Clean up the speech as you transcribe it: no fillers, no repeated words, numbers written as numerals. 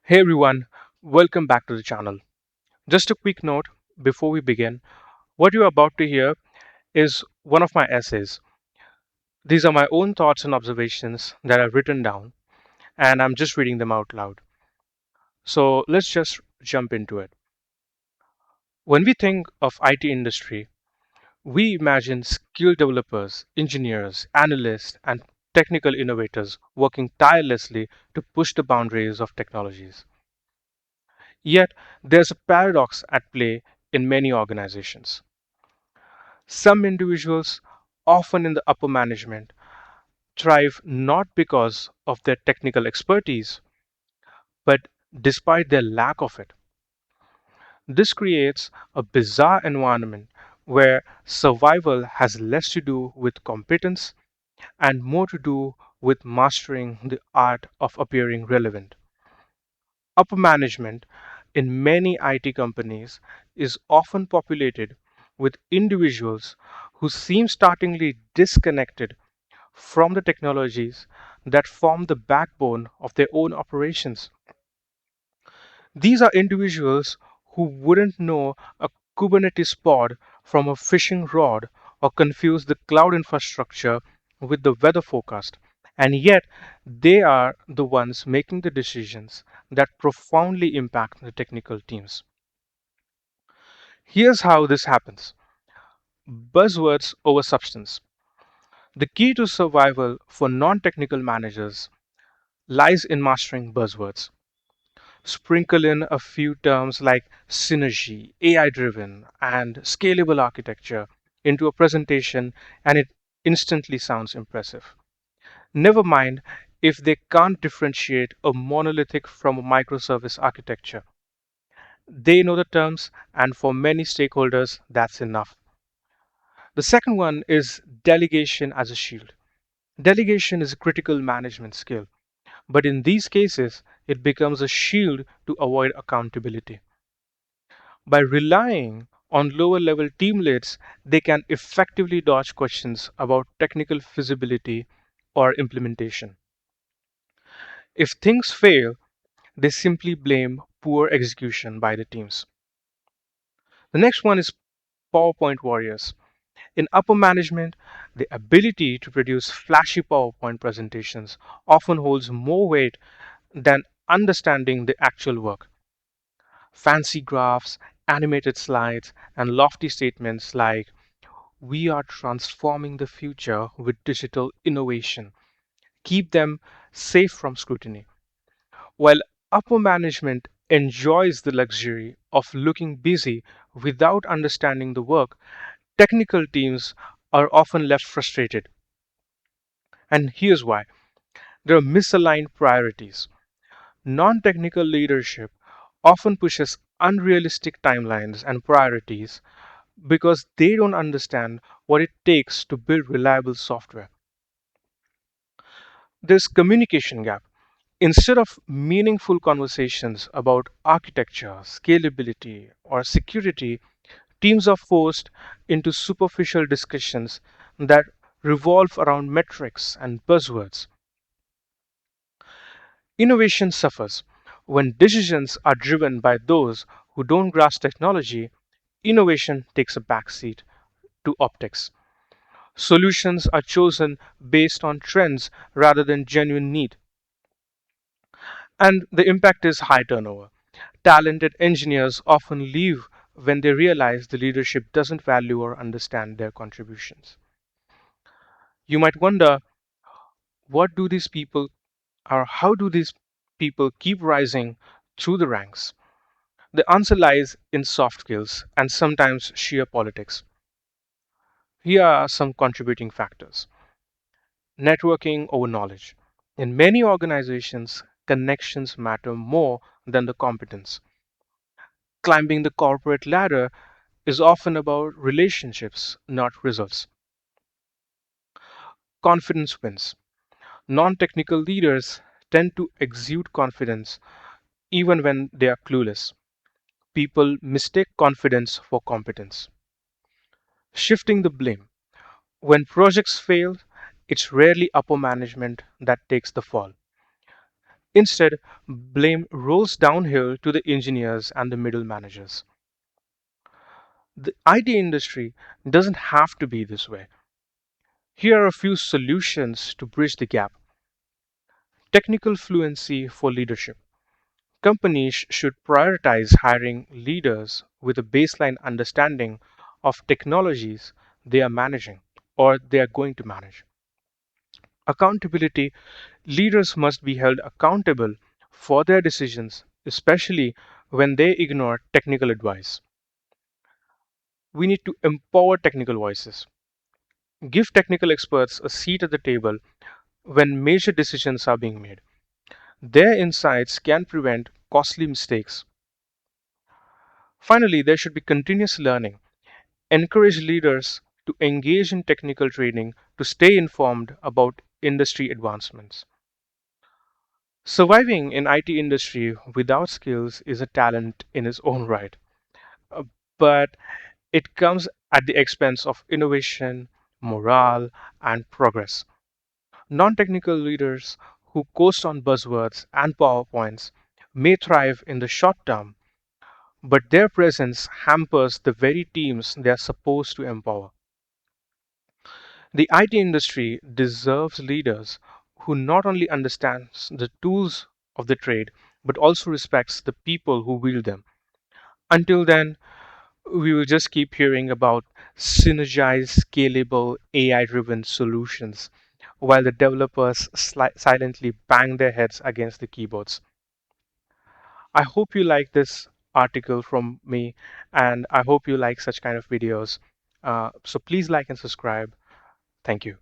Hey everyone, welcome back to the channel. Just a quick note before we begin. What you're about to hear is one of my essays. These are my own thoughts and observations that I've written down, and I'm just reading them out loud. So let's just jump into it. When we think of IT industry, we imagine skilled developers, engineers, analysts, and technical innovators working tirelessly to push the boundaries of technologies. Yet, there's a paradox at play in many organizations. Some individuals, often in the upper management, thrive not because of their technical expertise, but despite their lack of it. This creates a bizarre environment where survival has less to do with competence and more to do with mastering the art of appearing relevant. Upper management in many IT companies is often populated with individuals who seem startlingly disconnected from the technologies that form the backbone of their own operations. These are individuals who wouldn't know a Kubernetes pod from a fishing rod or confuse the cloud infrastructure with the weather forecast. And yet, they are the ones making the decisions that profoundly impact the technical teams. Here's how this happens: buzzwords over substance. The key to survival for non technical managers lies in mastering buzzwords. Sprinkle in a few terms like synergy, AI driven, and scalable architecture into a presentation, and it instantly sounds impressive. Never mind if they can't differentiate a monolithic from a microservice architecture. They know the terms, and for many stakeholders, that's enough. The second one is delegation as a shield. Delegation is a critical management skill, but in these cases, it becomes a shield to avoid accountability. By relying on lower level team leads, they can effectively dodge questions about technical feasibility or implementation. If things fail, they simply blame poor execution by the teams. The next one is PowerPoint warriors. In upper management, the ability to produce flashy PowerPoint presentations often holds more weight than understanding the actual work. Fancy graphs, animated slides, and lofty statements like, "We are transforming the future with digital innovation," keep them safe from scrutiny. While upper management enjoys the luxury of looking busy without understanding the work, technical teams are often left frustrated. And here's why: there are misaligned priorities. Non technical leadership often pushes unrealistic timelines and priorities because they don't understand what it takes to build reliable software. There's communication gap. Instead of meaningful conversations about architecture, scalability, or security, teams are forced into superficial discussions that revolve around metrics and buzzwords. Innovation suffers. When decisions are driven by those who don't grasp technology, innovation takes a backseat to optics. Solutions are chosen based on trends rather than genuine need. And the impact is high turnover. Talented engineers often leave when they realize the leadership doesn't value or understand their contributions. You might wonder, what do these people or how do these people keep rising through the ranks? The answer lies in soft skills and sometimes sheer politics. Here are some contributing factors: networking over knowledge. In many organizations, connections matter more than the competence. Climbing the corporate ladder is often about relationships, not results. Confidence wins. Non technical leaders tend to exude confidence even when they are clueless. People mistake confidence for competence. Shifting the blame. When projects fail, it's rarely upper management that takes the fall. Instead, blame rolls downhill to the engineers and the middle managers. The IT industry doesn't have to be this way. Here are a few solutions to bridge the gap. Technical fluency for leadership. Companies should prioritize hiring leaders with a baseline understanding of technologies they are managing or they are going to manage. Accountability. Leaders must be held accountable for their decisions, especially when they ignore technical advice. We need to empower technical voices. Give technical experts a seat at the table when major decisions are being made. Their insights can prevent costly mistakes. Finally, there should be continuous learning. Encourage leaders to engage in technical training to stay informed about industry advancements. Surviving in IT industry without skills is a talent in its own right, Uh, but it comes at the expense of innovation, morale, and progress. Non-technical leaders who coast on buzzwords and PowerPoints may thrive in the short term, but their presence hampers the very teams they are supposed to empower. The IT industry deserves leaders who not only understands the tools of the trade but also respects the people who wield them. Until then, we will just keep hearing about synergized, scalable, AI driven solutions while the developers silently bang their heads against the keyboards. I hope you like this article from me, and I hope you like such kind of videos. So please like and subscribe. Thank you.